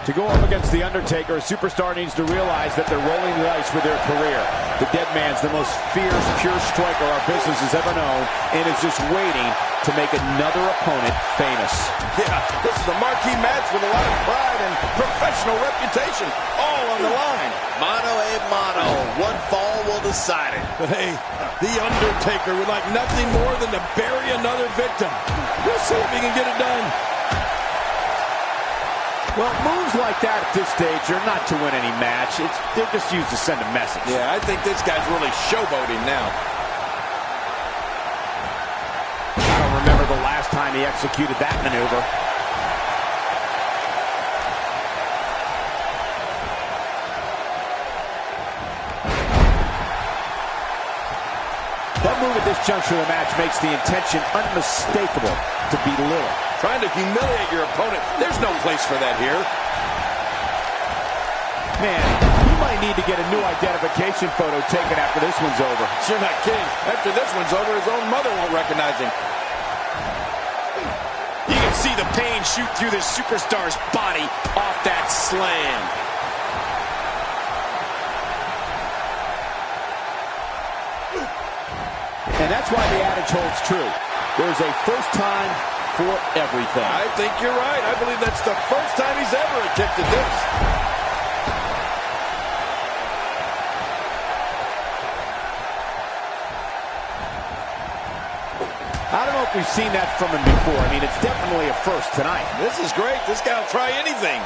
To go up against The Undertaker, a superstar needs to realize that they're rolling the dice for their career. The dead man's the most fierce, pure striker our business has ever known, and is just waiting to make another opponent famous. Yeah, this is a marquee match with a lot of pride and professional reputation, all on the line. Mano a mano. One fall will decide it. But hey, The Undertaker would like nothing more than to bury another victim. We'll see if he can get it done. Well, moves like that at this stage are not to win any match. They're just used to send a message. Yeah, I think this guy's really showboating now. I don't remember the last time he executed that maneuver. That move at this juncture of the match makes the intention unmistakable to belittle. Trying to humiliate your opponent. There's no place for that here. Man, he might need to get a new identification photo taken after this one's over. You're not kidding. After this one's over, his own mother won't recognize him. You can see the pain shoot through this superstar's body off that slam. And that's why the adage holds true. There's a first time for everything. I think you're right. I believe that's the first time he's ever attempted this. I don't know if we've seen that from him before. I mean, it's definitely a first tonight. This is great. This guy will try anything.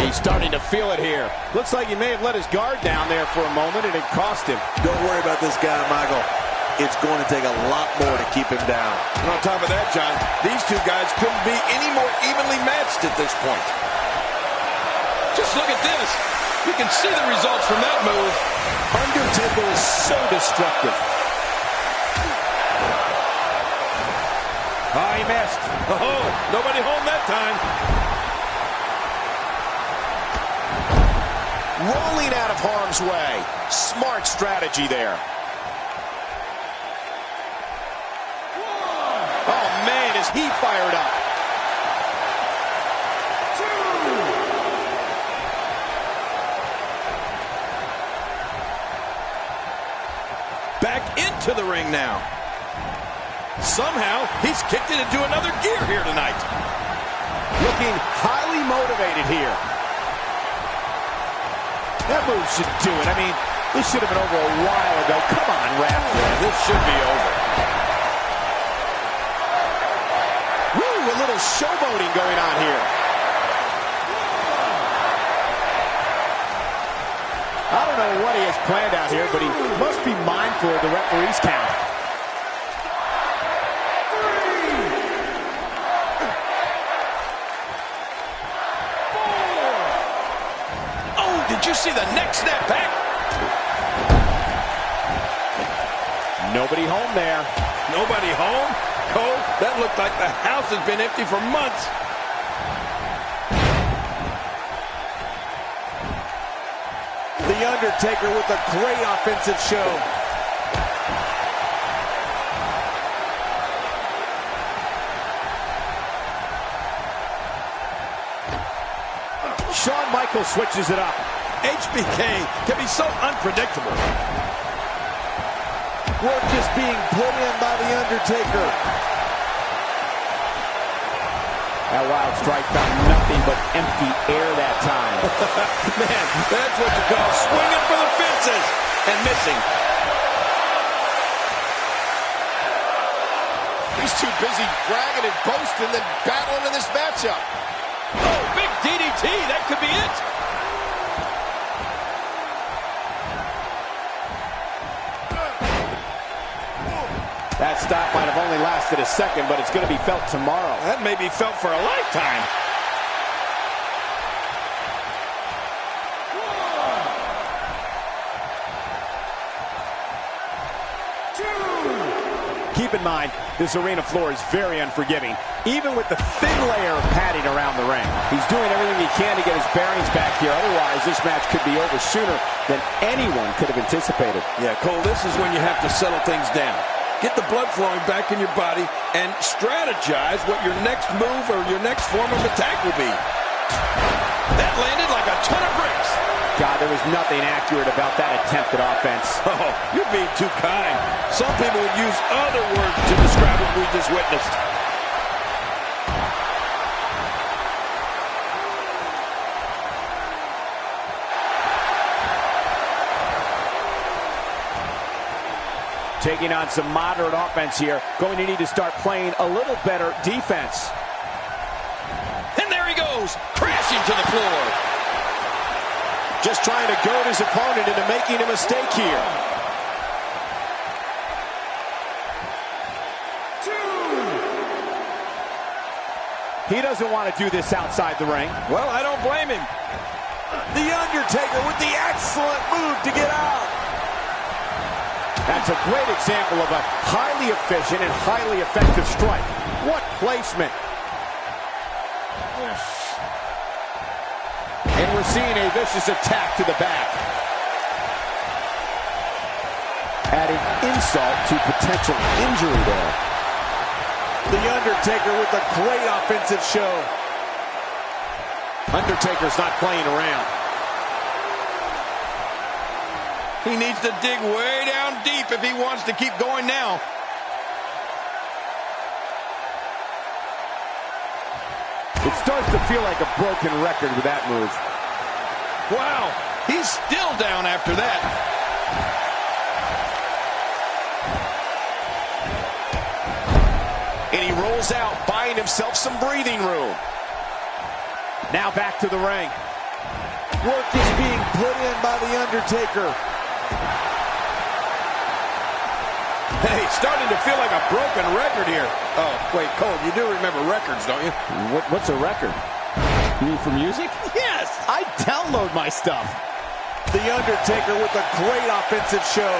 He's starting to feel it here. Looks like he may have let his guard down there for a moment, and it cost him. Don't worry about this guy, Michael. It's going to take a lot more to keep him down. And on top of that, John, these two guys couldn't be any more evenly matched at this point. Just look at this. You can see the results from that move. Undertaker is so destructive. Oh, he missed. Oh, nobody home that time. Rolling out of harm's way. Smart strategy there. Oh, man, is he fired up. Back into the ring now. Somehow, he's kicked it into another gear here tonight. Looking highly motivated here. That move should do it. I mean, this should have been over a while ago. Come on, ref. Yeah, this should be over. Woo, a little showboating going on here. I don't know what he has planned out here, but he must be mindful of the referee's count. Did you see the neck snap back? Nobody home there. Nobody home? Cole, that looked like the house has been empty for months. The Undertaker with a great offensive show. Shawn Michaels switches it up. HBK can be so unpredictable. Work is being put in by The Undertaker. That wild strike found nothing but empty air that time. Man, that's what you call swinging for the fences and missing. He's too busy bragging and boasting than battling in this matchup. Oh, big DDT. That could be it. That stop might have only lasted a second, but it's going to be felt tomorrow. That may be felt for a lifetime. Keep in mind, this arena floor is very unforgiving, even with the thin layer of padding around the ring. He's doing everything he can to get his bearings back here. Otherwise, this match could be over sooner than anyone could have anticipated. Yeah, Cole, this is when you have to settle things down. get the blood flowing back in your body, and strategize what your next move or your next form of attack will be. That landed like a ton of bricks. God, there was nothing accurate about that attempted offense. Oh, you're being too kind. Some people would use other words to describe what we just witnessed. Taking on some moderate offense here. Going to need to start playing a little better defense. And there he goes, crashing to the floor. Just trying to goad his opponent into making a mistake here. He doesn't want to do this outside the ring. Well, I don't blame him. The Undertaker with the excellent move to get out. That's a great example of a highly efficient and highly effective strike. What placement. And we're seeing a vicious attack to the back. Adding insult to potential injury there. The Undertaker with a great offensive show. Undertaker's not playing around. He needs to dig way down deep if he wants to keep going now. It starts to feel like a broken record with that move. Wow, he's still down after that. And he rolls out, buying himself some breathing room. Now back to the ring. Work is being put in by The Undertaker. Hey, starting to feel like a broken record here. Oh, wait, Cole, you do remember records, don't you? What's a record? You mean for music? Yes! I download my stuff. The Undertaker with a great offensive show.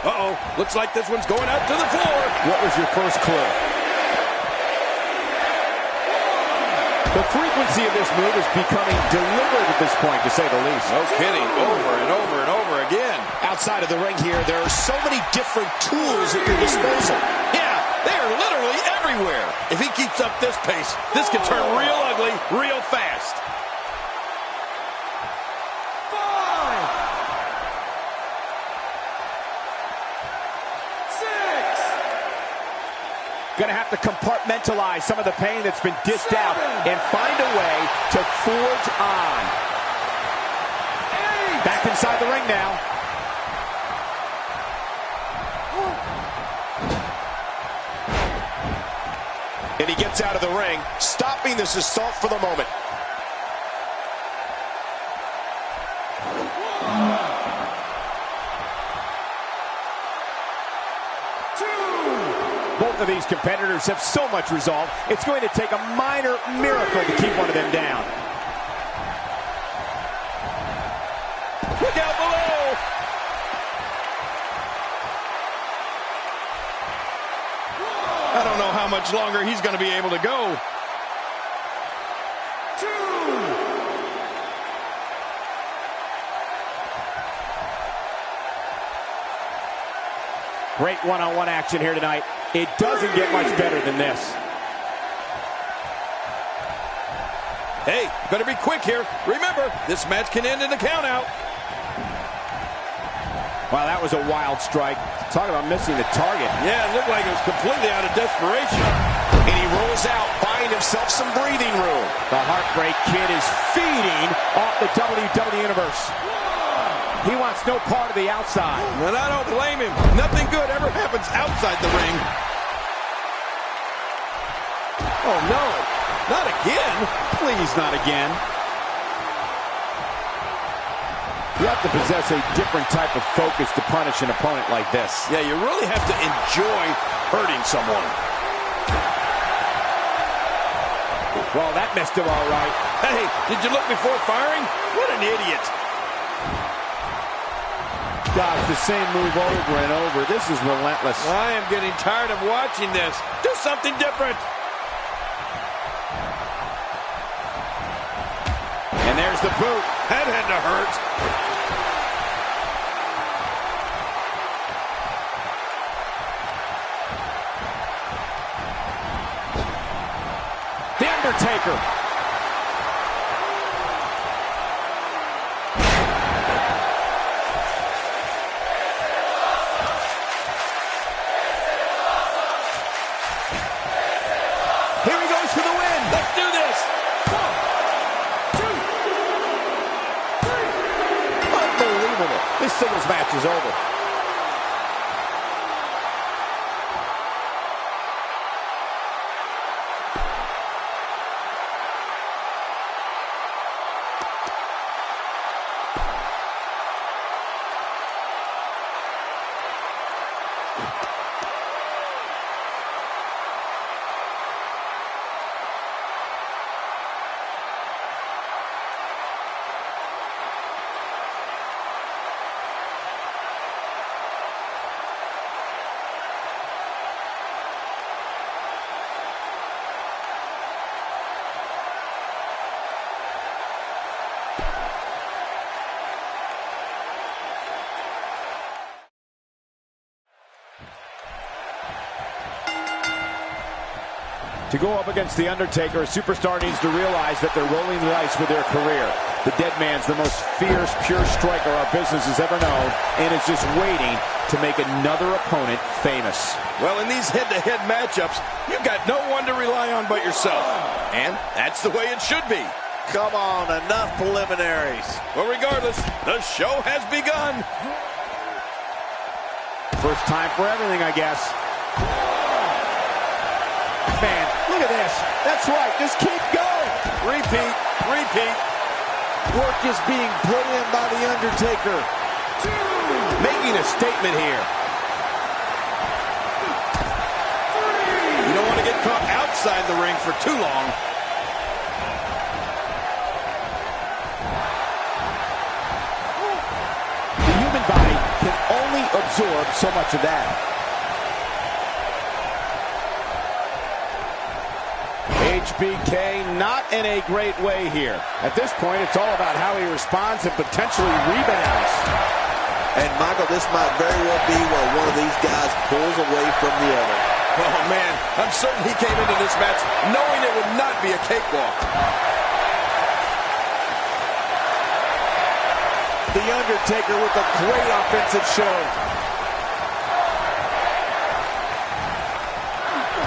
Uh-oh, looks like this one's going out to the floor. What was your first clue? The frequency of this move is becoming deliberate at this point, to say the least. No kidding, over and over and over again. Outside of the ring here, there are so many different tools at your disposal. Yeah, they are literally everywhere. If he keeps up this pace, this could turn real ugly real fast. Going to have to compartmentalize some of the pain that's been dished out and find a way to forge on. Back inside the ring now. And he gets out of the ring, stopping this assault for the moment. Both of these competitors have so much resolve, it's going to take a minor miracle to keep one of them down. Look out below! I don't know how much longer he's going to be able to go. Great one-on-one action here tonight. It doesn't get much better than this. Hey, better be quick here. Remember, this match can end in a countout. Wow, that was a wild strike. Talk about missing the target. Yeah, it looked like it was completely out of desperation. And he rolls out, buying himself some breathing room. The Heartbreak Kid is feeding off the WWE Universe. He wants no part of the outside. And I don't blame him. Nothing good ever happens outside the ring. Oh, no. Not again. Please, not again. You have to possess a different type of focus to punish an opponent like this. Yeah, you really have to enjoy hurting someone. Well, that messed him all right. Hey, did you look before firing? What an idiot. Gosh, the same move over and over. This is relentless. I am getting tired of watching this. Do something different. And there's the boot. That had to hurt. The Undertaker. Here he goes for the win. Let's do this. 1, 2, 3. Unbelievable. This singles match is over. To go up against The Undertaker, a superstar needs to realize that they're rolling the dice with their career. The dead man's the most fierce, pure striker our business has ever known, and is just waiting to make another opponent famous. Well, in these head-to-head matchups, you've got no one to rely on but yourself. And that's the way it should be. Come on, enough preliminaries. Well, regardless, the show has begun. First time for everything, I guess. Man, look at this. That's right. Just keep going. Repeat, repeat. Work is being put in by The Undertaker. Making a statement here. You don't want to get caught outside the ring for too long. The human body can only absorb so much of that. HBK not in a great way here. At this point, it's all about how he responds and potentially rebounds. And Michael, this might very well be where one of these guys pulls away from the other. Oh, man, I'm certain he came into this match knowing it would not be a cakewalk. The Undertaker with a great offensive show.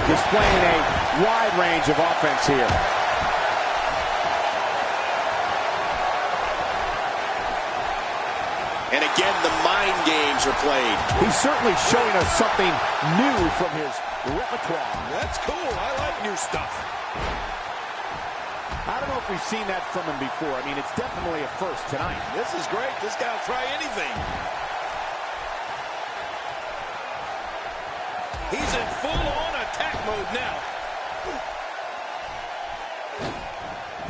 Displaying a wide range of offense here. And again, the mind games are played. He's certainly showing us something new from his repertoire. That's cool. I like new stuff. I don't know if we've seen that from him before. I mean, it's definitely a first tonight. This is great. This guy will try anything. He's in full-on attack mode now.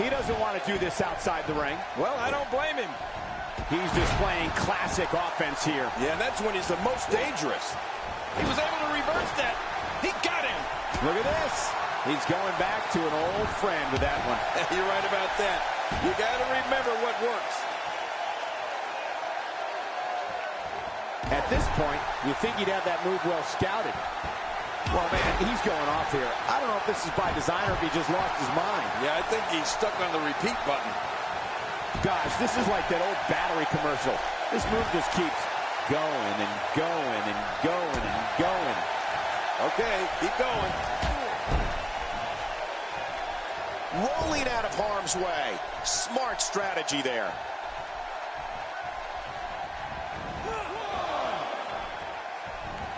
He doesn't want to do this outside the ring. Well, I don't blame him. He's displaying classic offense here. Yeah, that's when he's the most dangerous. He was able to reverse that. He got him. Look at this. He's going back to an old friend with that one. You're right about that. You got to remember what works. At this point, you think he'd have that move well scouted. Well, man, he's going off here. I don't know if this is by design or if he just lost his mind. Yeah, I think he's stuck on the repeat button. Gosh, this is like that old battery commercial. This move just keeps going and going and going and going. Okay, keep going. Rolling out of harm's way. Smart strategy there.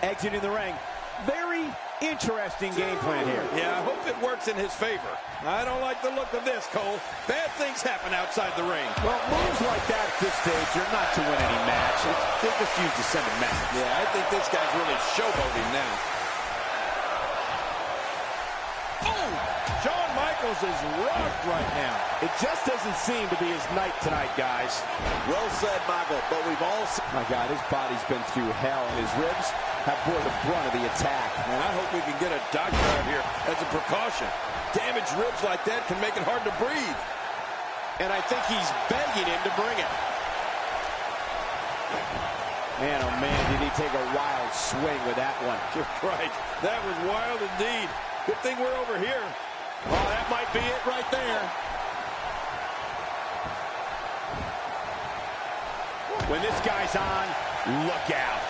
Exiting the ring. Very interesting game plan here. Yeah, I hope it works in his favor. I don't like the look of this, Cole. Bad things happen outside the ring. Well, moves like that at this stage, you're not to win any match. They're just used to send a message. Yeah, I think this guy's really showboating now. Oh! Shawn Michaels is rocked right now. It just doesn't seem to be his night tonight, guys. Well said, Michael, but we've all seen... My God, his body's been through hell, and his ribs have bore the brunt of the attack. And I hope we can get a doctor out here as a precaution. Damaged ribs like that can make it hard to breathe. and I think he's begging him to bring it. Man, oh man, did he take a wild swing with that one. You're right. That was wild indeed. Good thing we're over here. Oh, that might be it right there. When this guy's on, look out.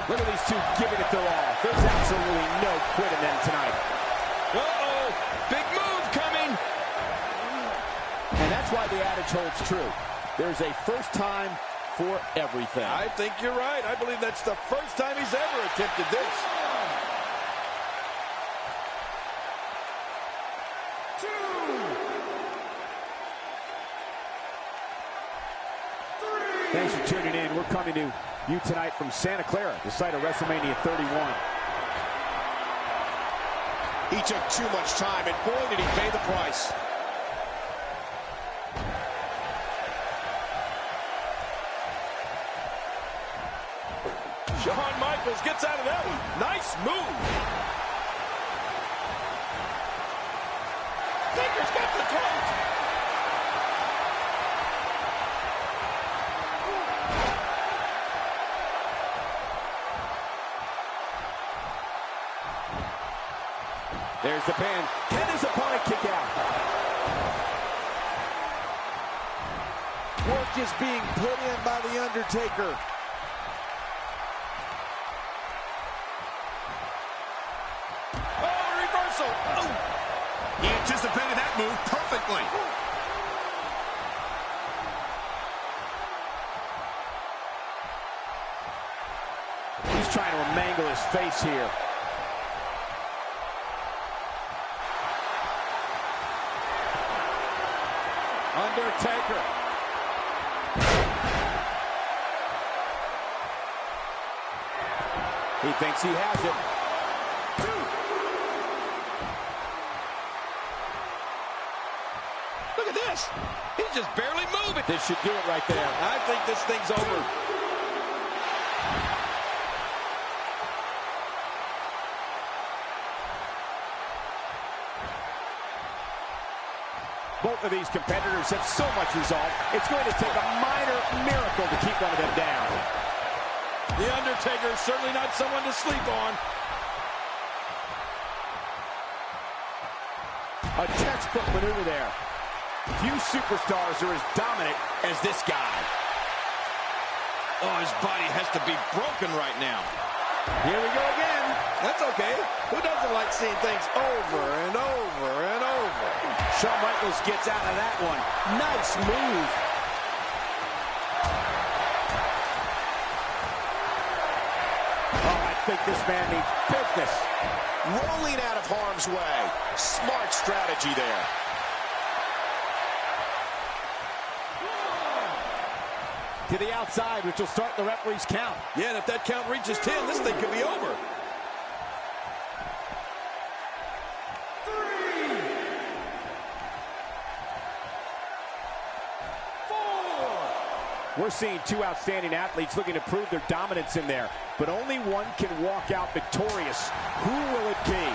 Look at these two giving it their all. There's absolutely no quit in them tonight. Uh-oh, big move coming. And that's why the adage holds true. There's a first time for everything. I think you're right. I believe that's the first time he's ever attempted this. Thanks for tuning in. We're coming to you tonight from Santa Clara, the site of WrestleMania 31. He took too much time, and boy, did he pay the price. Shawn Michaels gets out of that one. Nice move. Taker's got the throat. There's the pin. Can his opponent kick out? Work is being put in by The Undertaker. Oh, reversal. Oh. He anticipated that move perfectly. He's trying to mangle his face here. Undertaker. He thinks he has it. Look at this. He's just barely moving. This should do it right there. I think this thing's over. Both of these competitors have so much resolve, it's going to take a minor miracle to keep one of them down. The Undertaker is certainly not someone to sleep on. A textbook maneuver there. Few superstars are as dominant as this guy. Oh, his body has to be broken right now. Here we go again. That's okay. Who doesn't like seeing things over and over and over? Shawn Michaels gets out of that one. Nice move. Oh, I think this man needs business. Rolling out of harm's way. Smart strategy there. To the outside, which will start the referee's count. Yeah, and if that count reaches 10, this thing could be over. We're seeing two outstanding athletes looking to prove their dominance in there, but only one can walk out victorious. Who will it be?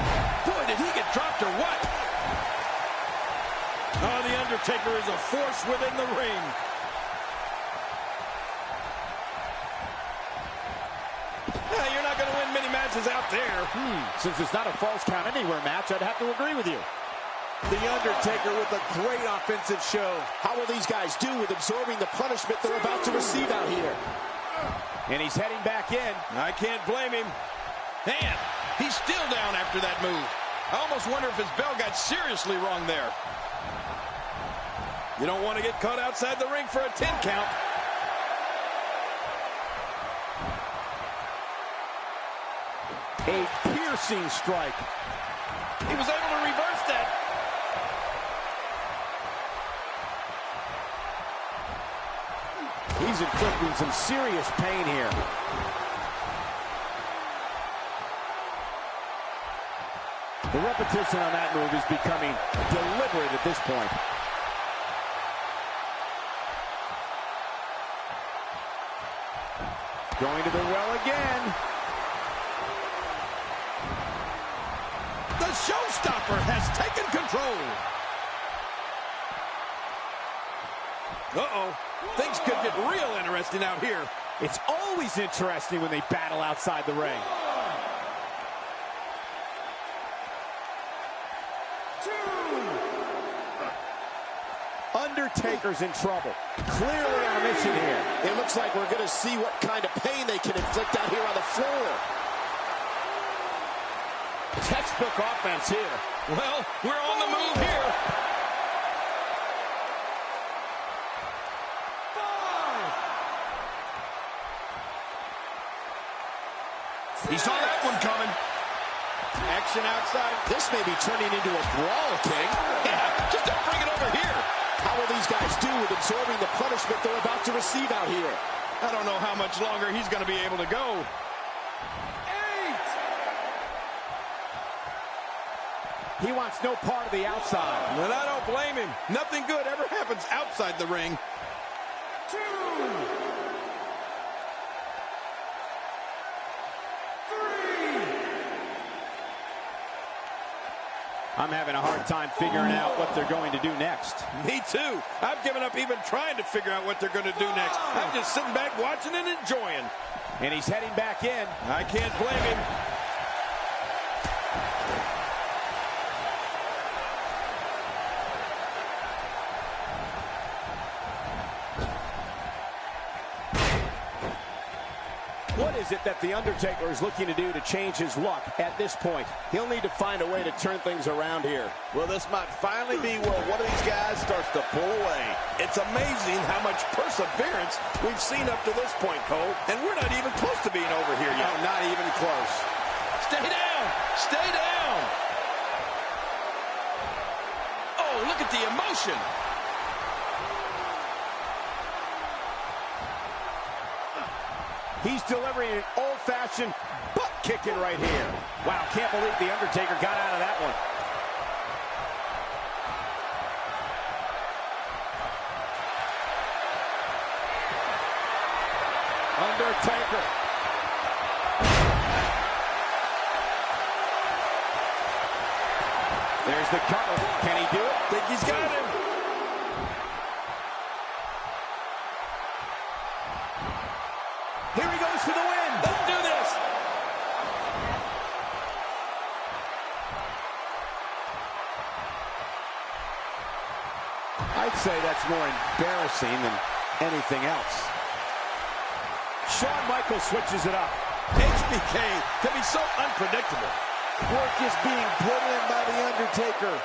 Boy, did he get dropped or what? Oh, The Undertaker is a force within the ring. Yeah, you're not going to win many matches out there. Since it's not a false count anywhere match, I'd have to agree with you. The Undertaker with a great offensive show. How will these guys do with absorbing the punishment they're about to receive out here? And he's heading back in. I can't blame him. Man, he's still down after that move. I almost wonder if his bell got seriously wrong there. You don't want to get caught outside the ring for a 10 count. A piercing strike. He was able to reverse that. He's inflicting some serious pain here. The repetition on that move is becoming deliberate at this point. Going to the well again. The showstopper has taken control. Uh-oh. Things could get real interesting out here. It's always interesting when they battle outside the ring. 2. Undertaker's in trouble. Clearly on a mission here. It looks like we're going to see what kind of pain they can inflict out here on the floor. Textbook offense here. Well, we're on the move here. 5. He saw that one coming. Action outside. This may be turning into a brawl, King. Yeah, just don't bring it over here. How will these guys do with absorbing the punishment they're about to receive out here? I don't know how much longer he's going to be able to go. 8. He wants no part of the outside. And I don't blame him. Nothing good ever happens outside the ring. 2. 3. I'm having a hard time figuring out what they're going to do next. Me too. I've given up even trying to figure out what they're going to do next. I'm just sitting back watching and enjoying. And he's heading back in. I can't blame him. What is it that The Undertaker is looking to do to change his luck at this point? He'll need to find a way to turn things around here. Well, this might finally be where one of these guys starts to pull away. It's amazing how much perseverance we've seen up to this point, Cole. And we're not even close to being over here yet. No, not even close. Stay down! Stay down! Oh, look at the emotion! He's delivering an old-fashioned butt kicking right here. Wow, can't believe The Undertaker got out of that one. Undertaker. There's the cover. Can he do it? Think he's got him. Here he goes for the win. Let's do this. I'd say that's more embarrassing than anything else. Shawn Michaels switches it up. HBK can be so unpredictable. Work is being put in by The Undertaker.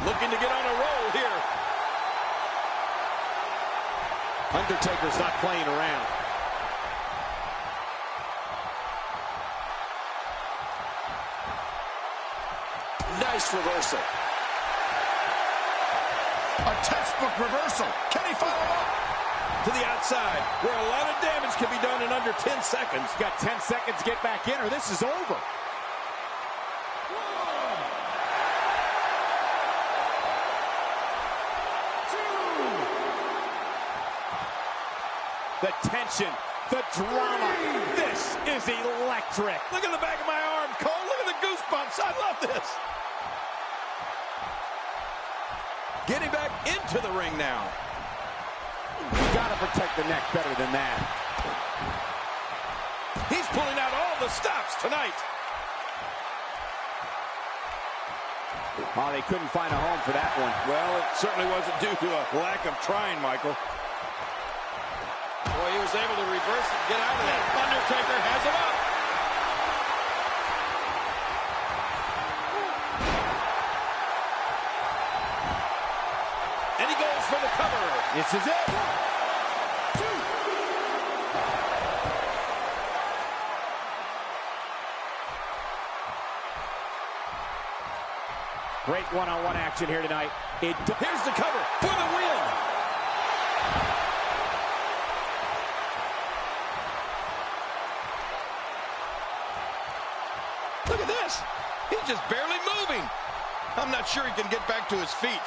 Looking to get on a roll here. Undertaker's not playing around. Nice reversal. A textbook reversal. Can he follow up? To the outside, where a lot of damage can be done in under 10 seconds. Got 10 seconds to get back in or this is over. The tension, the drama. This is electric. Look at the back of my arm, Cole. Look at the goosebumps. I love this. Getting back into the ring now. You gotta protect the neck better than that. He's pulling out all the stops tonight. Oh, they couldn't find a home for that one. Well, it certainly wasn't due to a lack of trying, Michael. Boy, he was able to reverse and get out of that. Undertaker has him up. And he goes for the cover. This is it. 1, 2. Great one-on-one action here tonight. Here's the cover for the win. Look at this. He's just barely moving. I'm not sure he can get back to his feet.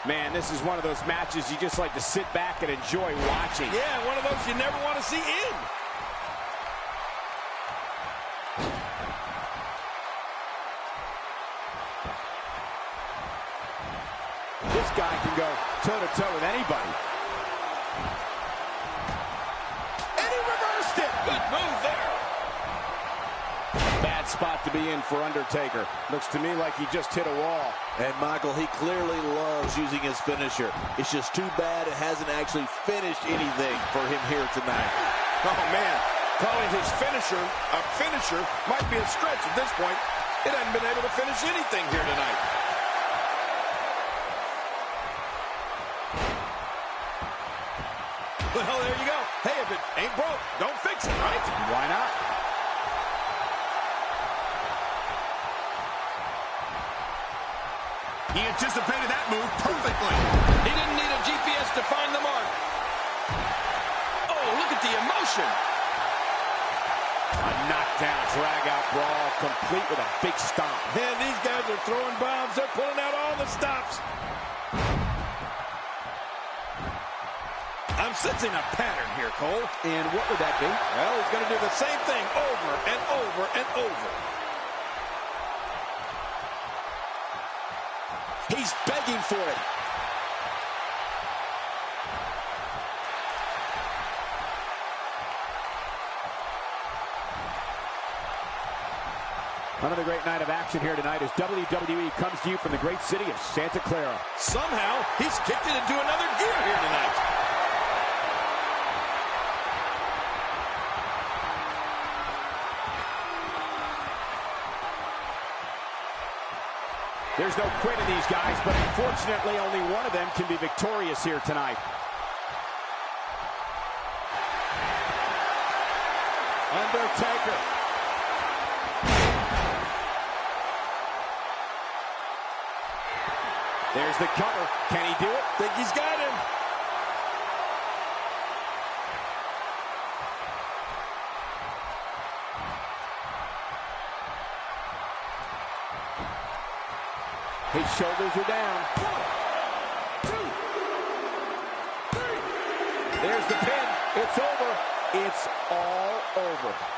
Man, this is one of those matches you just like to sit back and enjoy watching. Yeah, one of those you never want to see end. This guy can go toe-to-toe with anybody. And he reversed it. Good move there. Bad spot to be in for Undertaker. Looks to me like he just hit a wall. And Michael, he clearly loves using his finisher. It's just too bad it hasn't actually finished anything for him here tonight. Oh, man. Calling his finisher a finisher might be a stretch at this point. It hasn't been able to finish anything here tonight. Well, there you go. Hey, if it ain't broke, don't fix it, right? Why not? He anticipated that move perfectly. He didn't need a GPS to find the mark. Oh, look at the emotion. A knockdown, drag-out brawl, complete with a big stomp. Man, these guys are throwing bombs. They're pulling out all the stops. I'm sensing a pattern here, Cole. And what would that be? Well, he's going to do the same thing over and over and over. He's begging for it. Another great night of action here tonight as WWE comes to you from the great city of Santa Clara. Somehow, he's kicked it into another gear here tonight. There's no quit in these guys, but unfortunately only one of them can be victorious here tonight. Undertaker. There's the cover. Can he do it? Think he's got him. His shoulders are down. 1, 2, 3. There's the pin. It's over. It's all over.